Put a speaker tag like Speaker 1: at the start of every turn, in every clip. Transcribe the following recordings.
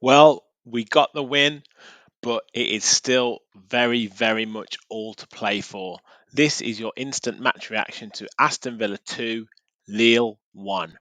Speaker 1: Well, we got the win, but it is still very, very much all to play for. This is your instant match reaction to Aston Villa 2, Lille 1.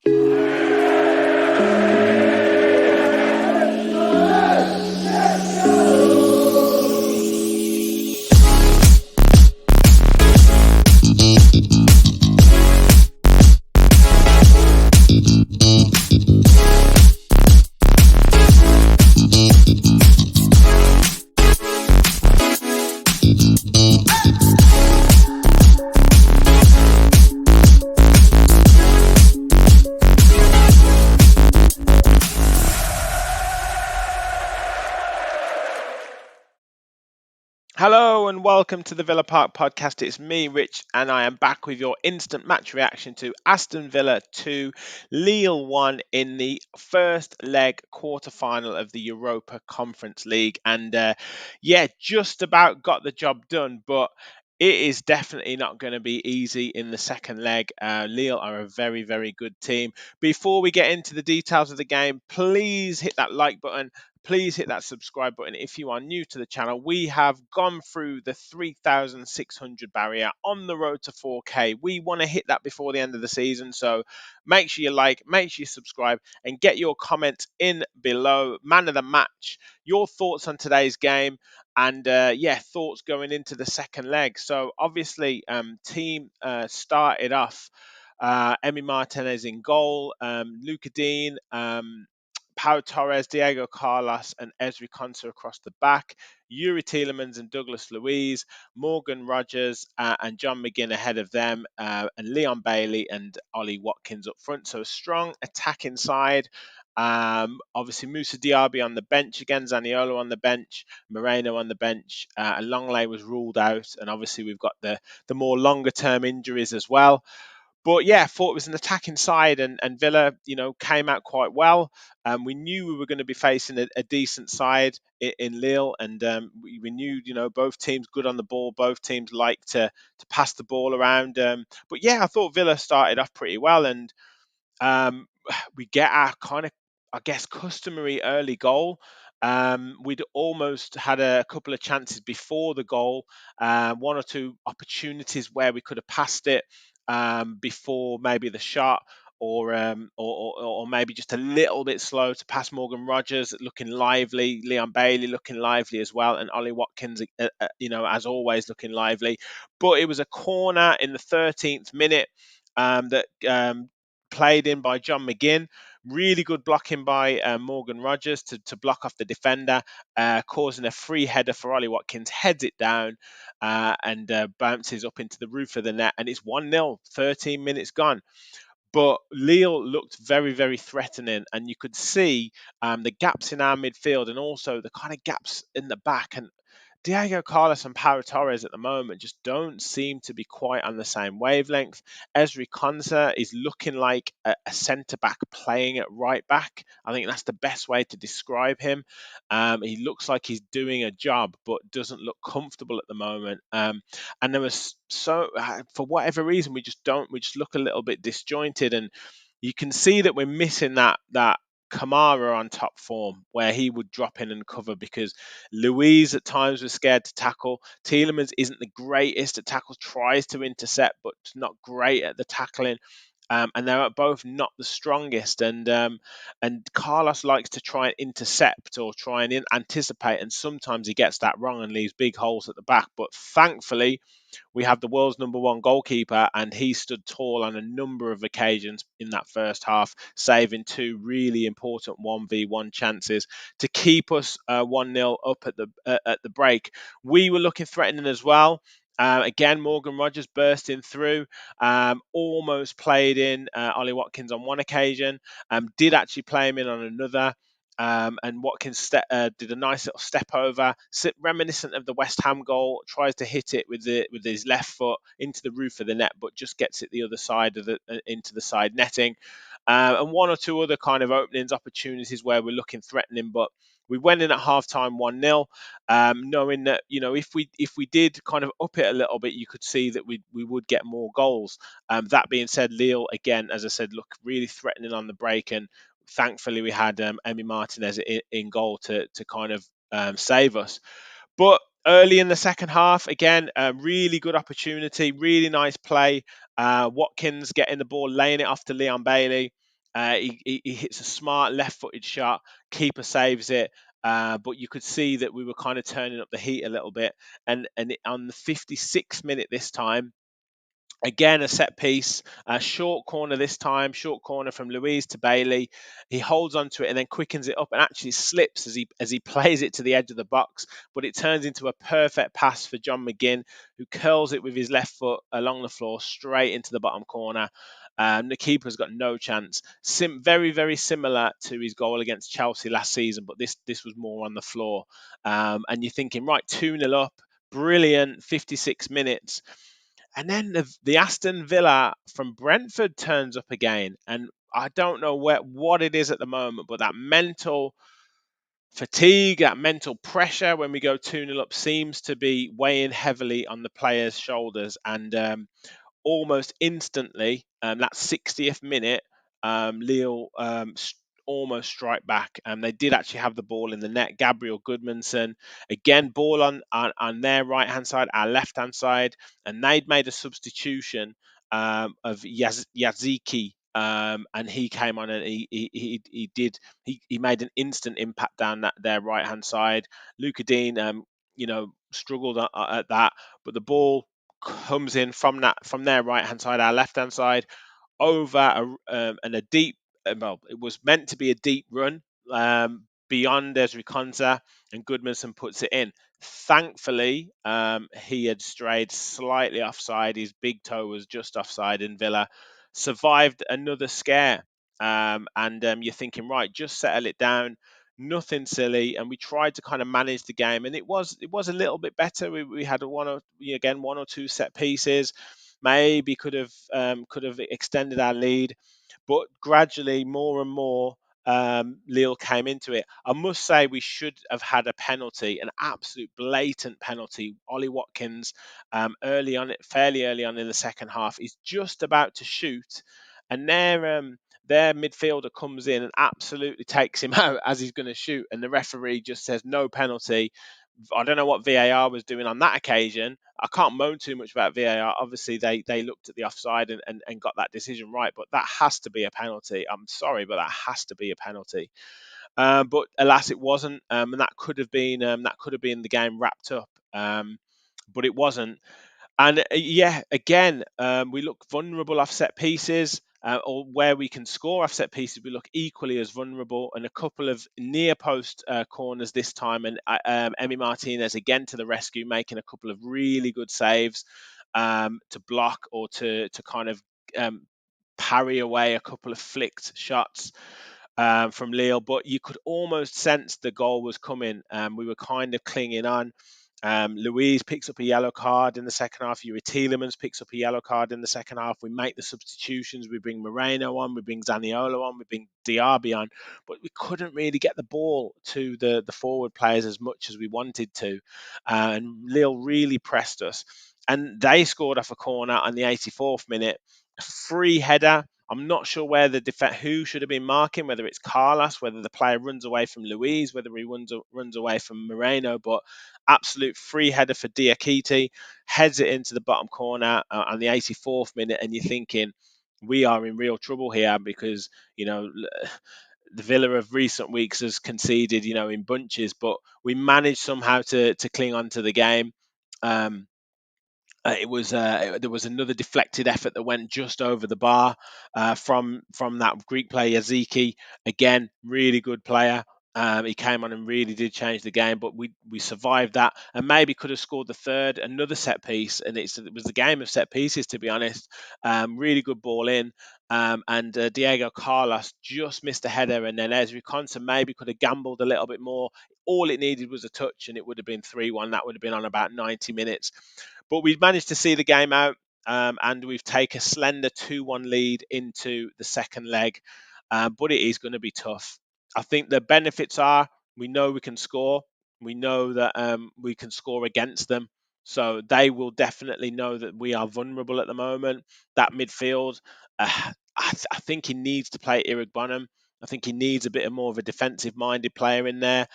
Speaker 1: Hello and welcome to the Villa Park podcast. It's me, Rich, and I am back with your instant match reaction to Aston Villa 2, Lille 1 in the first leg quarter-final of the Europa Conference League. And just about got the job done, but it is definitely not going to be easy in the second leg. Lille are a very, very good team. Before we get into the details of the game, please hit that like button. Please hit that subscribe button if you are new to the channel. We have gone through the 3,600 barrier on the road to 4K. We want to hit that before the end of the season. So make sure you like, make sure you subscribe, and get your comments in below. Man of the match, your thoughts on today's game, and thoughts going into the second leg. So obviously, team started off. Emi Martinez in goal, Luca Dean, Pau Torres, Diego Carlos, and Ezri Konsa across the back. Yuri Tielemans and Douglas Luiz, Morgan Rogers and John McGinn ahead of them, and Leon Bailey and Ollie Watkins up front. So a strong attacking side. Obviously, Musa Diaby on the bench again, Zaniolo on the bench, Moreno on the bench, and Longley was ruled out. And obviously, we've got the more longer term injuries as well. But yeah, I thought it was an attacking side, and Villa, came out quite well. We knew we were going to be facing a decent side in Lille, and we knew, both teams good on the ball, both teams like to pass the ball around. But yeah, I thought Villa started off pretty well, and um, we get our kind of, I guess, customary early goal. We'd almost had a couple of chances before the goal, one or two opportunities where we could have passed it before maybe the shot. Or maybe just a little bit slow to pass Morgan Rogers looking lively, Leon Bailey looking lively as well, and Ollie Watkins, as always, looking lively. But it was a corner in the 13th minute that played in by John McGinn. Really good blocking by Morgan Rogers to block off the defender, causing a free header for Ollie Watkins. Heads it down and bounces up into the roof of the net. And it's 1-0, 13 minutes gone. But Lille looked very, very threatening, and you could see the gaps in our midfield and also the kind of gaps in the back. And Diego Carlos and Pau Torres at the moment just don't seem to be quite on the same wavelength. Ezri Konsa is looking like a centre back playing at right back. I think that's the best way to describe him. He looks like he's doing a job, but doesn't look comfortable at the moment. And there was for whatever reason, we just look a little bit disjointed, and you can see that we're missing that Kamara on top form, where he would drop in and cover, because Louise at times was scared to tackle. Tielemans isn't the greatest at tackles, tries to intercept, but not great at the tackling. And they're both not the strongest. And Carlos likes to try and intercept or try and anticipate, and sometimes he gets that wrong and leaves big holes at the back. But thankfully, we have the world's number one goalkeeper, and he stood tall on a number of occasions in that first half, saving two really important 1v1 chances to keep us 1-0 up at the break. We were looking threatening as well. Again, Morgan Rogers bursting through, almost played in Ollie Watkins on one occasion, did actually play him in on another. And Watkins did a nice little step over, reminiscent of the West Ham goal. Tries to hit it with his left foot into the roof of the net, but just gets it the other side of into the side netting. And one or two other kind of openings, opportunities where we're looking threatening, but we went in at halftime 1-0, knowing that if we did kind of up it a little bit, you could see that we would get more goals. That being said, Lille again, as I said, look really threatening on the break, and thankfully we had Emi Martinez in goal to kind of save us. But early in the second half, again, a really good opportunity, really nice play. Watkins getting the ball, laying it off to Leon Bailey. He hits a smart left-footed shot. Keeper saves it. But you could see that we were kind of turning up the heat a little bit. And on the 56th minute this time, again, a set piece, a short corner this time, short corner from Louise to Bailey. He holds onto it and then quickens it up and actually slips as he plays it to the edge of the box. But it turns into a perfect pass for John McGinn, who curls it with his left foot along the floor straight into the bottom corner. The keeper's got no chance. Very, very similar to his goal against Chelsea last season, but this was more on the floor. And you're thinking, right, 2-0 up, brilliant, 56 minutes. And then the Aston Villa from Brentford turns up again. And I don't know what it is at the moment, but that mental fatigue, that mental pressure when we go 2-0 up seems to be weighing heavily on the players' shoulders. And almost instantly, that 60th minute, Lille almost strike back. They did actually have the ball in the net. Gabriel Goodmanson, again, ball on their right hand side, our left hand side, and they'd made a substitution of Yaziki. And he came on and he made an instant impact down their right hand side. Luca Dean, struggled at that, but the ball comes in from their right hand side, our left hand side, over and a deep. Well, it was meant to be a deep run beyond Ezri Konsa, and Goodmanson puts it in. Thankfully, he had strayed slightly offside. His big toe was just offside, and Villa survived another scare. And you're thinking, right, just settle it down, nothing silly, and we tried to kind of manage the game, and it was a little bit better. We had one or two set pieces, maybe could have extended our lead, but gradually more and more Lille came into it. I must say we should have had a penalty, an absolute blatant penalty. Ollie Watkins, fairly early on in the second half, is just about to shoot, and their midfielder comes in and absolutely takes him out as he's going to shoot, and the referee just says no penalty. I don't know what VAR was doing on that occasion. I can't moan too much about VAR. Obviously, they looked at the offside and got that decision right, but that has to be a penalty. I'm sorry, but that has to be a penalty. But alas, it wasn't, and that could have been the game wrapped up. But it wasn't. And yeah, again, we look vulnerable off set pieces, or where we can score off set pieces, we look equally as vulnerable. And a couple of near post corners this time, and Emi Martinez again to the rescue, making a couple of really good saves to block or to kind of um, parry away a couple of flicked shots from Lille, but you could almost sense the goal was coming. We were kind of clinging on. Louise picks up a yellow card in the second half. Yuri Tielemans picks up a yellow card in the second half. We make the substitutions. We bring Moreno on. We bring Zaniolo on. We bring Diaby on. But we couldn't really get the ball to the forward players as much as we wanted to. And Lille really pressed us. And they scored off a corner on the 84th minute. A free header. I'm not sure where who should have been marking, whether it's Carlos, whether the player runs away from Louise, whether he runs away from Moreno, but absolute free header for Diakite, heads it into the bottom corner on the 84th minute, and you're thinking we are in real trouble here because the Villa of recent weeks has conceded in bunches, but we managed somehow to cling on to the game. There was another deflected effort that went just over the bar from that Greek player Yaziki. Again, really good player. He came on and really did change the game, but we survived that and maybe could have scored the third, another set piece, and it was a game of set pieces, to be honest. Really good ball in, and Diego Carlos just missed a header, and then Ezri Konsa maybe could have gambled a little bit more. All it needed was a touch, and it would have been 3-1. That would have been on about 90 minutes. But we've managed to see the game out, and we've taken a slender 2-1 lead into the second leg. But it is going to be tough. I think the benefits are we know we can score. We know that we can score against them. So they will definitely know that we are vulnerable at the moment. That midfield, I think he needs to play Eric Bonham. I think he needs a bit of more of a defensive-minded player in there.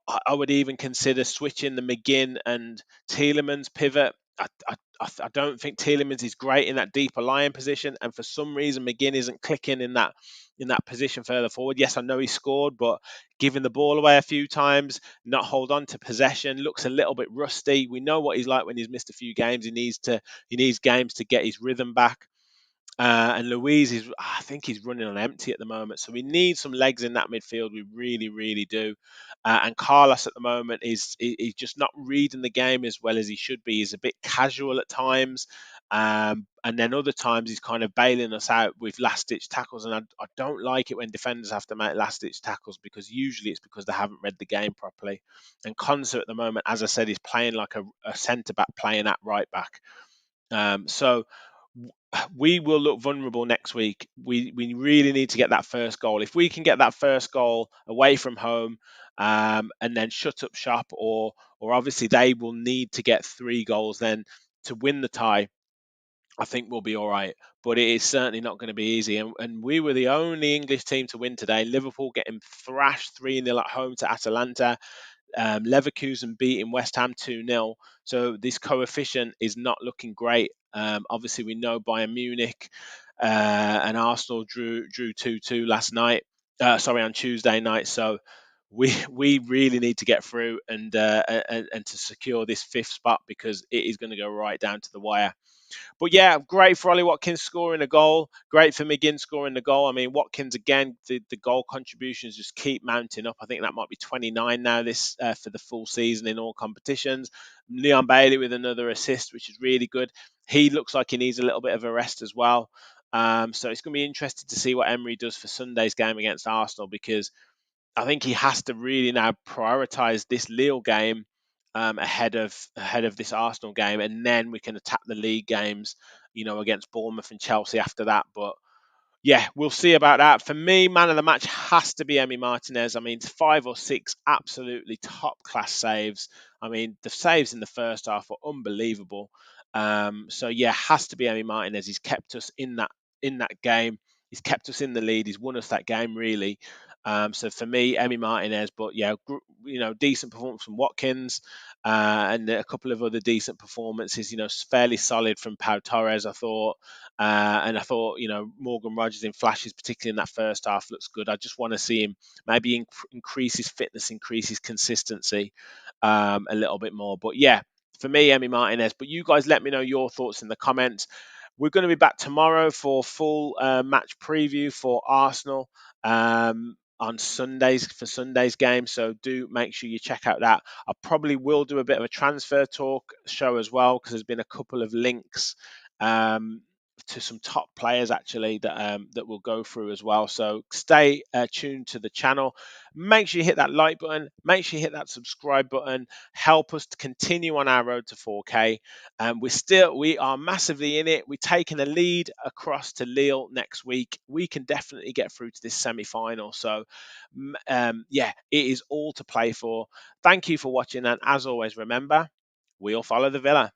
Speaker 1: I would even consider switching the McGinn and Tielemans pivot. I don't think Tielemans is great in that deeper lying position, and for some reason McGinn isn't clicking in that position further forward. Yes, I know he scored, but giving the ball away a few times, not hold on to possession, looks a little bit rusty. We know what he's like when he's missed a few games. He needs games to get his rhythm back. And Louise is, I think he's running on empty at the moment. So we need some legs in that midfield. We really, really do. And Carlos at the moment he's just not reading the game as well as he should be. He's a bit casual at times. And then other times he's kind of bailing us out with last ditch tackles. And I don't like it when defenders have to make last ditch tackles because usually it's because they haven't read the game properly. And Concert at the moment, as I said, is playing like a centre back playing at right back. So we will look vulnerable next week. We really need to get that first goal. If we can get that first goal away from home, and then shut up shop, or obviously they will need to get 3 goals then to win the tie. I think we'll be all right, but it is certainly not going to be easy. And we were the only English team to win today. Liverpool getting thrashed 3-0 at home to Atalanta. Leverkusen beating West Ham 2-0. So this coefficient is not looking great. Obviously, we know Bayern Munich and Arsenal drew 2-2 last night. On Tuesday night. So we really need to get through and to secure this fifth spot because it is going to go right down to the wire. But yeah, great for Ollie Watkins scoring a goal. Great for McGinn scoring the goal. I mean, Watkins again, the goal contributions just keep mounting up. I think that might be 29 now this for the full season in all competitions. Leon Bailey with another assist, which is really good. He looks like he needs a little bit of a rest as well. So it's going to be interesting to see what Emery does for Sunday's game against Arsenal because I think he has to really now prioritise this Lille game ahead of this Arsenal game, and then we can attack the league games, against Bournemouth and Chelsea after that. But yeah, we'll see about that. For me, man of the match has to be Emi Martinez. I mean, 5 or 6 absolutely top class saves. I mean, the saves in the first half were unbelievable. So yeah, has to be Emi Martinez. He's kept us in that game. He's kept us in the lead. He's won us that game really. So for me, Emi Martinez. But yeah, decent performance from Watkins, and a couple of other decent performances. Fairly solid from Pau Torres, I thought. And I thought, Morgan Rogers in flashes, particularly in that first half, looks good. I just want to see him maybe increase his fitness, increase his consistency a little bit more. But yeah, for me, Emi Martinez. But you guys let me know your thoughts in the comments. We're going to be back tomorrow for full match preview for Arsenal on Sundays for Sunday's game. So do make sure you check out that. I probably will do a bit of a transfer talk show as well because there's been a couple of links to some top players actually that we'll go through as well. So stay tuned to the channel. Make sure you hit that like button. Make sure you hit that subscribe button. Help us to continue on our road to 4K. We are massively in it. We're taking a lead across to Lille next week. We can definitely get through to this semi-final. So yeah, it is all to play for. Thank you for watching, and as always, remember, we'll follow the Villa.